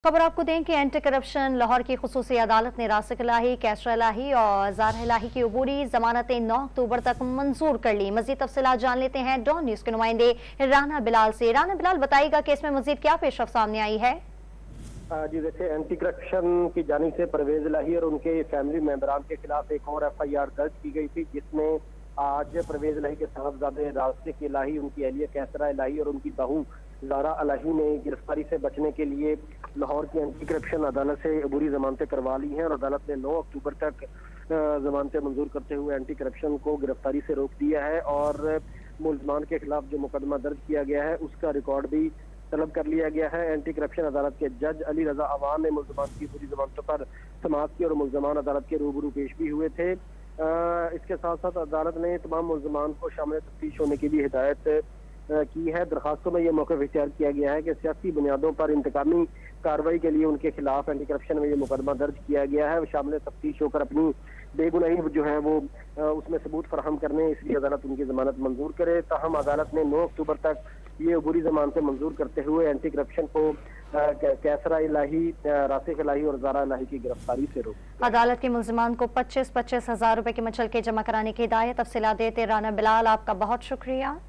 खबर आपको दें कि एंटी करप्शन लाहौर की खुसूसी अदालत ने रासिक इलाही, कैसर इलाही और ज़ारा इलाही की अबूरी जमानतें 9 अक्टूबर तक मंजूर कर ली। मजीद तफसीलात जान लेते हैं डॉन न्यूज के नुमाइंदे राना बिलाल से। राना बिलाल, बताइएगा कि इसमें मजीद क्या पेशरफ सामने आई है? जी देखिए, एंटी करप्शन की जानिब से परवेज इलाही और उनके फैमिली मेंबरान के खिलाफ एक और FIR दर्ज की गई थी, जिसमें आज परवेज इलाही के साहबजादे रासिक इलाही, उनकी अहलिया कैसरा इलाही और उनकी बहू ज़ारा इलाही ने गिरफ्तारी से बचने के लिए लाहौर की एंटी करप्शन अदालत से अबूरी जमानतें करवा ली हैं और अदालत ने 9 अक्टूबर तक जमानतें मंजूर करते हुए एंटी करप्शन को गिरफ्तारी से रोक दिया है और मुलजमान के खिलाफ जो मुकदमा दर्ज किया गया है उसका रिकॉर्ड भी तलब कर लिया गया है। एंटी करप्शन अदालत के जज अली रजा अवान ने मुलजमान की पूरी जमानतों पर समाअत की और मुलजमान अदालत के रूबरू पेश भी हुए थे। इसके साथ साथ अदालत ने तमाम मुलजमान को शामिल तफ्तीश होने की भी हिदायत की है। दरखास्तों में यह मौक़िफ़ इख्तियार किया गया है कि सियासी बुनियादों पर इंतकामी कार्रवाई के लिए उनके खिलाफ एंटी करप्शन में यह मुकदमा दर्ज किया गया है। शामिल तफ्तीश होकर अपनी बेगुनाही जो है वो उसमें सबूत फराहम करने, इसलिए अदालत उनकी जमानत मंजूर करे। ताहम अदालत ने 9 अक्टूबर तक ये अबूरी जमानतें मंजूर करते हुए एंटी करप्शन को कैसरा इलाही, रासिक इलाही और ज़ारा इलाही की गिरफ्तारी से रोक। अदालत के मुल्जिमान को 25-25 हज़ार रुपए की मचल के जमा कराने की हिदायत। तफसीलात देते राना बिलाल, आपका बहुत शुक्रिया।